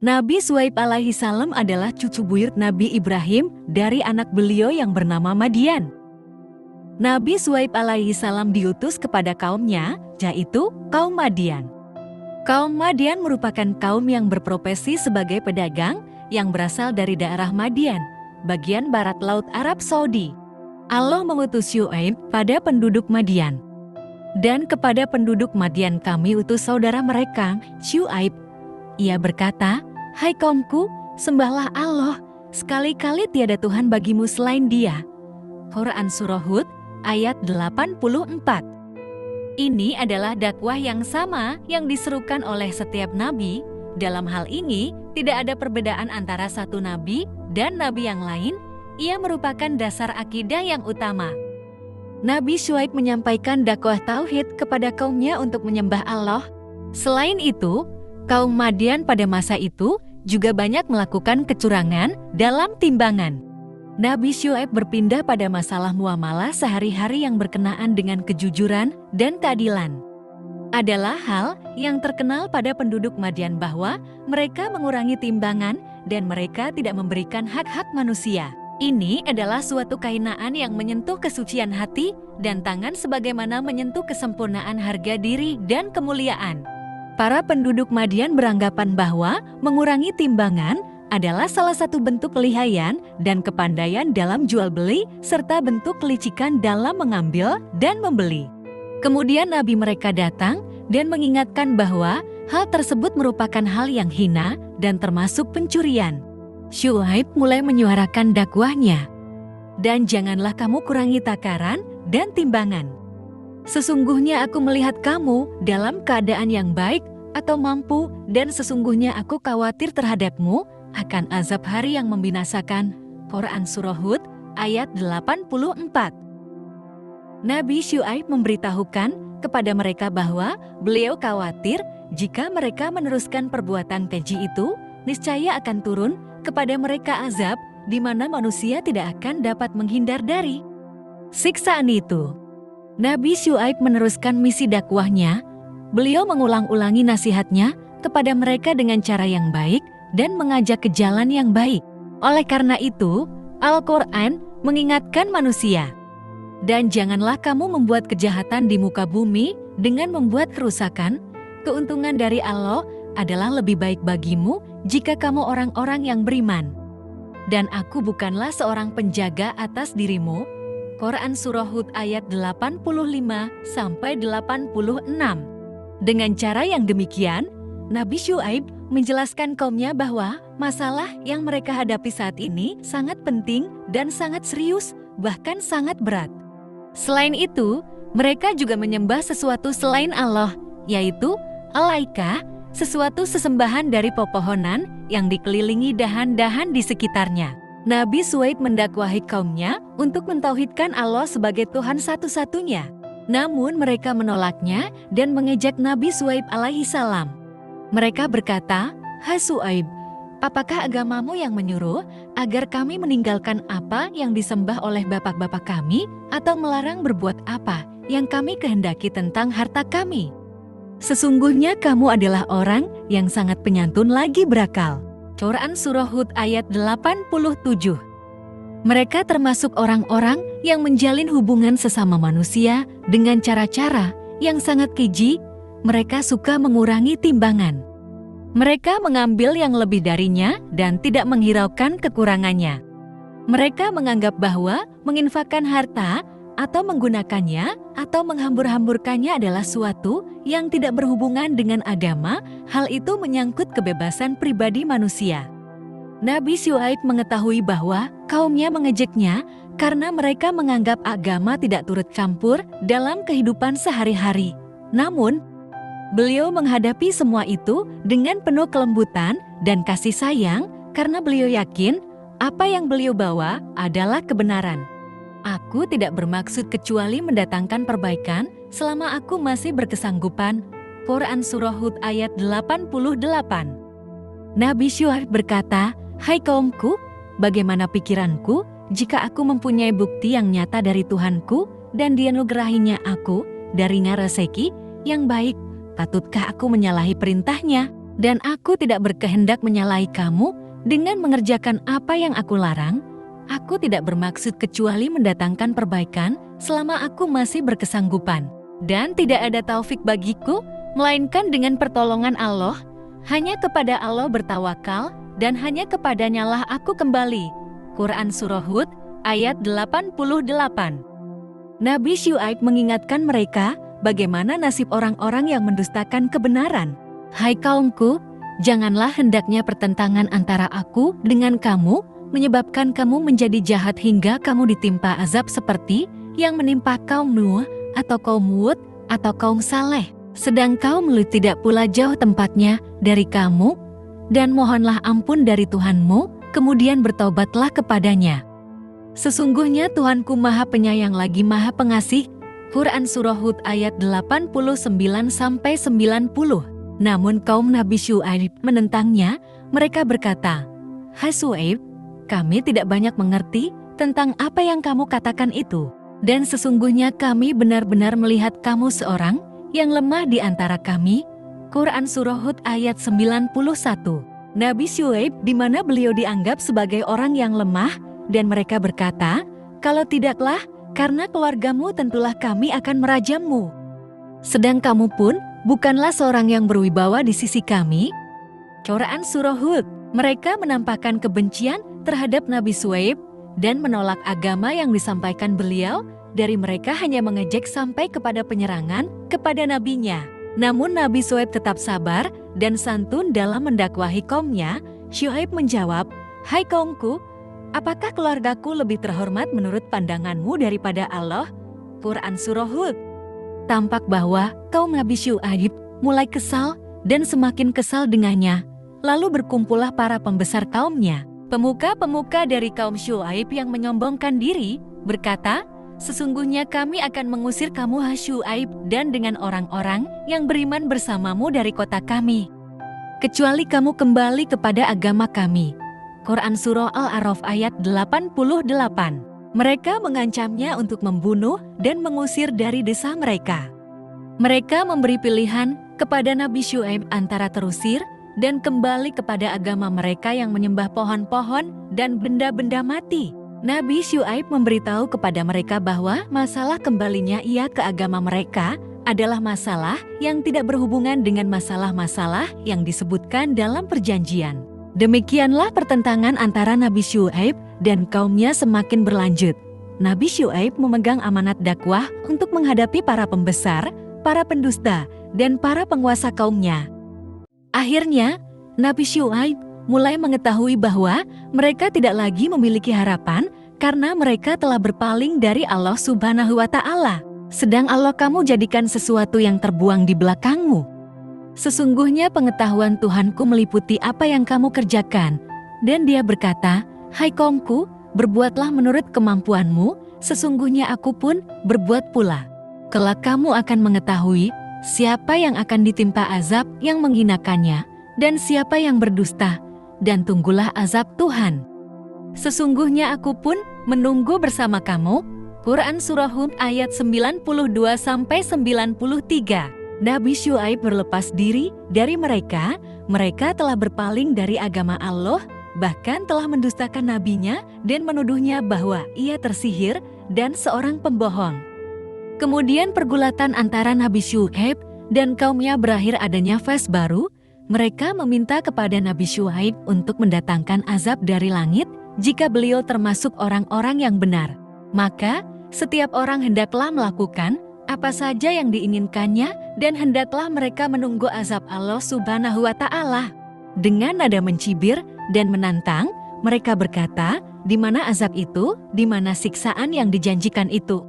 Nabi Syuaib alaihi salam adalah cucu buyut Nabi Ibrahim dari anak beliau yang bernama Madian. Nabi Syuaib alaihi salam diutus kepada kaumnya, yaitu kaum Madian. Kaum Madian merupakan kaum yang berprofesi sebagai pedagang yang berasal dari daerah Madian, bagian barat Laut Arab Saudi. Allah mengutus Syuaib pada penduduk Madian. Dan kepada penduduk Madian kami utus saudara mereka, Syuaib. Ia berkata, "Hai kaumku, sembahlah Allah, sekali-kali tiada Tuhan bagimu selain Dia." Quran Surah Hud ayat 84. Ini adalah dakwah yang sama yang diserukan oleh setiap nabi. Dalam hal ini, tidak ada perbedaan antara satu nabi dan nabi yang lain. Ia merupakan dasar akidah yang utama. Nabi Syuaib menyampaikan dakwah tauhid kepada kaumnya untuk menyembah Allah. Selain itu, kaum Madian pada masa itu juga banyak melakukan kecurangan dalam timbangan. Nabi Syuaib berpindah pada masalah muamalah sehari-hari yang berkenaan dengan kejujuran dan keadilan. Adalah hal yang terkenal pada penduduk Madian bahwa mereka mengurangi timbangan dan mereka tidak memberikan hak-hak manusia. Ini adalah suatu kehinaan yang menyentuh kesucian hati dan tangan sebagaimana menyentuh kesempurnaan harga diri dan kemuliaan. Para penduduk Madian beranggapan bahwa mengurangi timbangan adalah salah satu bentuk kelihayan dan kepandaian dalam jual beli serta bentuk kelicikan dalam mengambil dan membeli. Kemudian nabi mereka datang dan mengingatkan bahwa hal tersebut merupakan hal yang hina dan termasuk pencurian. Syuaib mulai menyuarakan dakwahnya. Dan janganlah kamu kurangi takaran dan timbangan. Sesungguhnya aku melihat kamu dalam keadaan yang baik atau mampu dan sesungguhnya aku khawatir terhadapmu akan azab hari yang membinasakan. Quran Surah Hud ayat 84. Nabi Syuaib memberitahukan kepada mereka bahwa beliau khawatir jika mereka meneruskan perbuatan keji itu, niscaya akan turun kepada mereka azab di mana manusia tidak akan dapat menghindar dari siksaan itu. Nabi Syuaib meneruskan misi dakwahnya. Beliau mengulang-ulangi nasihatnya kepada mereka dengan cara yang baik dan mengajak ke jalan yang baik. Oleh karena itu, Al-Quran mengingatkan manusia. Dan janganlah kamu membuat kejahatan di muka bumi dengan membuat kerusakan. Keuntungan dari Allah adalah lebih baik bagimu jika kamu orang-orang yang beriman. Dan aku bukanlah seorang penjaga atas dirimu. Quran Surah Hud ayat 85-86. Dengan cara yang demikian, Nabi Syuaib menjelaskan kaumnya bahwa masalah yang mereka hadapi saat ini sangat penting dan sangat serius, bahkan sangat berat. Selain itu, mereka juga menyembah sesuatu selain Allah, yaitu Al-Aikah, sesuatu sesembahan dari pepohonan yang dikelilingi dahan-dahan di sekitarnya. Nabi Syuaib mendakwahi kaumnya untuk mentauhidkan Allah sebagai Tuhan satu-satunya. Namun mereka menolaknya dan mengejek Nabi Syuaib alaihi salam. Mereka berkata, "Hai Syuaib, apakah agamamu yang menyuruh agar kami meninggalkan apa yang disembah oleh bapak-bapak kami atau melarang berbuat apa yang kami kehendaki tentang harta kami? Sesungguhnya kamu adalah orang yang sangat penyantun lagi berakal." Quran Surah Hud ayat 87. Mereka termasuk orang-orang yang menjalin hubungan sesama manusia dengan cara-cara yang sangat keji. Mereka suka mengurangi timbangan. Mereka mengambil yang lebih darinya dan tidak menghiraukan kekurangannya. Mereka menganggap bahwa menginfakkan harta atau menggunakannya atau menghambur-hamburkannya adalah suatu yang tidak berhubungan dengan agama. Hal itu menyangkut kebebasan pribadi manusia. Nabi Syuaib mengetahui bahwa kaumnya mengejeknya karena mereka menganggap agama tidak turut campur dalam kehidupan sehari-hari. Namun, beliau menghadapi semua itu dengan penuh kelembutan dan kasih sayang karena beliau yakin apa yang beliau bawa adalah kebenaran. Aku tidak bermaksud kecuali mendatangkan perbaikan selama aku masih berkesanggupan. Quran Surah Hud ayat 88. Nabi Syuaib berkata, "Hai kaumku, bagaimana pikiranku jika aku mempunyai bukti yang nyata dari Tuhanku dan dianugerahinya aku darinya rezeki yang baik? Patutkah aku menyalahi perintahnya?" Dan aku tidak berkehendak menyalahi kamu dengan mengerjakan apa yang aku larang. Aku tidak bermaksud kecuali mendatangkan perbaikan selama aku masih berkesanggupan. Dan tidak ada taufik bagiku, melainkan dengan pertolongan Allah. Hanya kepada Allah bertawakal, dan hanya kepadanya lah aku kembali. Quran Surah Hud, ayat 88. Nabi Syuaib mengingatkan mereka bagaimana nasib orang-orang yang mendustakan kebenaran. Hai kaumku, janganlah hendaknya pertentangan antara aku dengan kamu menyebabkan kamu menjadi jahat hingga kamu ditimpa azab seperti yang menimpa kaum Nuh atau kaum Hud atau kaum Saleh. Sedang kaum Lut tidak pula jauh tempatnya dari kamu, dan mohonlah ampun dari Tuhanmu, kemudian bertaubatlah kepadanya. Sesungguhnya Tuhanku Maha Penyayang lagi Maha Pengasih. Quran Surah Hud ayat 89-90. Namun kaum Nabi Syuaib menentangnya. Mereka berkata, "Hai Syuaib, kami tidak banyak mengerti tentang apa yang kamu katakan itu. Dan sesungguhnya kami benar-benar melihat kamu seorang yang lemah di antara kami." Quran Surah Hud ayat 91. Nabi Syuaib di mana beliau dianggap sebagai orang yang lemah, dan mereka berkata, "Kalau tidaklah, karena keluargamu tentulah kami akan merajammu. Sedang kamu pun bukanlah seorang yang berwibawa di sisi kami." Quran Surah Hud. Mereka menampakkan kebencian terhadap Nabi Syuaib dan menolak agama yang disampaikan beliau. Dari mereka hanya mengejek sampai kepada penyerangan kepada nabinya. Namun Nabi Syuaib tetap sabar dan santun dalam mendakwahi kaumnya. Syuaib menjawab, "Hai kaumku, apakah keluargaku lebih terhormat menurut pandanganmu daripada Allah?" Quran Surah Hud. Tampak bahwa kaum Nabi Syuaib mulai kesal dan semakin kesal dengannya. Lalu berkumpullah para pembesar kaumnya. Pemuka-pemuka dari kaum Syuaib yang menyombongkan diri berkata, "Sesungguhnya kami akan mengusir kamu hai Syuaib dan dengan orang-orang yang beriman bersamamu dari kota kami, kecuali kamu kembali kepada agama kami." Quran Surah Al-A'raf ayat 88. Mereka mengancamnya untuk membunuh dan mengusir dari desa mereka. Mereka memberi pilihan kepada Nabi Syuaib antara terusir dan kembali kepada agama mereka yang menyembah pohon-pohon dan benda-benda mati. Nabi Syuaib memberitahu kepada mereka bahwa masalah kembalinya ia ke agama mereka adalah masalah yang tidak berhubungan dengan masalah-masalah yang disebutkan dalam perjanjian. Demikianlah pertentangan antara Nabi Syuaib dan kaumnya semakin berlanjut. Nabi Syuaib memegang amanat dakwah untuk menghadapi para pembesar, para pendusta, dan para penguasa kaumnya. Akhirnya, Nabi Syuaib mulai mengetahui bahwa mereka tidak lagi memiliki harapan karena mereka telah berpaling dari Allah Subhanahu wa Ta'ala. Sedang Allah kamu jadikan sesuatu yang terbuang di belakangmu. Sesungguhnya pengetahuan Tuhanku meliputi apa yang kamu kerjakan. Dan dia berkata, "Hai kaumku, berbuatlah menurut kemampuanmu, sesungguhnya aku pun berbuat pula. Kelak kamu akan mengetahui siapa yang akan ditimpa azab yang menghinakannya, dan siapa yang berdusta, dan tunggulah azab Tuhan. Sesungguhnya aku pun menunggu bersama kamu." Quran Surah Hud ayat 92-93. Nabi Syuaib berlepas diri dari mereka. Mereka telah berpaling dari agama Allah, bahkan telah mendustakan nabinya dan menuduhnya bahwa ia tersihir dan seorang pembohong. Kemudian pergulatan antara Nabi Syuaib dan kaumnya berakhir adanya fase baru. Mereka meminta kepada Nabi Syuaib untuk mendatangkan azab dari langit jika beliau termasuk orang-orang yang benar. Maka setiap orang hendaklah melakukan apa saja yang diinginkannya dan hendaklah mereka menunggu azab Allah Subhanahu wa Ta'ala. Dengan nada mencibir dan menantang, mereka berkata, "Di mana azab itu? Di mana siksaan yang dijanjikan itu?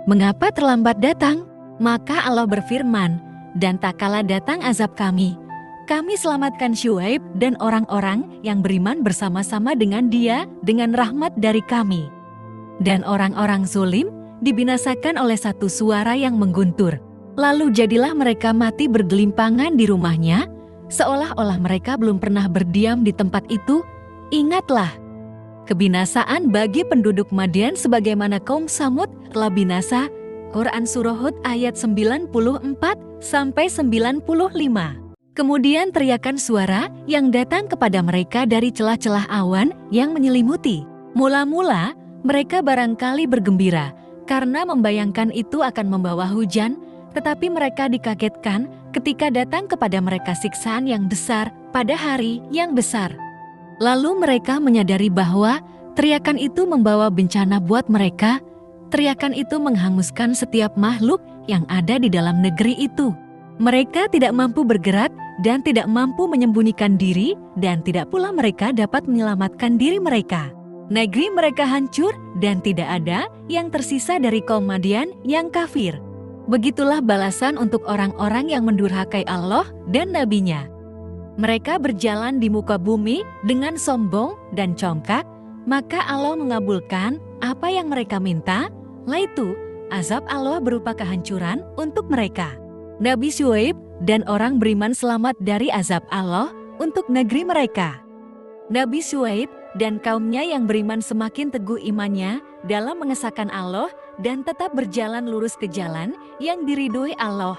Mengapa terlambat datang?" Maka Allah berfirman, "Dan tak kala datang azab kami, kami selamatkan Syuaib dan orang-orang yang beriman bersama-sama dengan dia dengan rahmat dari kami. Dan orang-orang zulim dibinasakan oleh satu suara yang mengguntur. Lalu jadilah mereka mati bergelimpangan di rumahnya, seolah-olah mereka belum pernah berdiam di tempat itu. Ingatlah, kebinasaan bagi penduduk Madian sebagaimana kaum Samud telah binasa." Quran Surah Hud ayat 94-95. Kemudian teriakan suara yang datang kepada mereka dari celah-celah awan yang menyelimuti. Mula-mula, mereka barangkali bergembira karena membayangkan itu akan membawa hujan, tetapi mereka dikagetkan ketika datang kepada mereka siksaan yang besar pada hari yang besar. Lalu mereka menyadari bahwa teriakan itu membawa bencana buat mereka. Teriakan itu menghanguskan setiap makhluk yang ada di dalam negeri itu. Mereka tidak mampu bergerak dan tidak mampu menyembunyikan diri, dan tidak pula mereka dapat menyelamatkan diri mereka. Negeri mereka hancur dan tidak ada yang tersisa dari kaum Madian yang kafir. Begitulah balasan untuk orang-orang yang mendurhakai Allah dan nabinya. Mereka berjalan di muka bumi dengan sombong dan congkak, maka Allah mengabulkan apa yang mereka minta, yaitu azab Allah berupa kehancuran untuk mereka. Nabi Syuaib dan orang beriman selamat dari azab Allah untuk negeri mereka. Nabi Syuaib dan kaumnya yang beriman semakin teguh imannya dalam mengesahkan Allah dan tetap berjalan lurus ke jalan yang diridhoi Allah.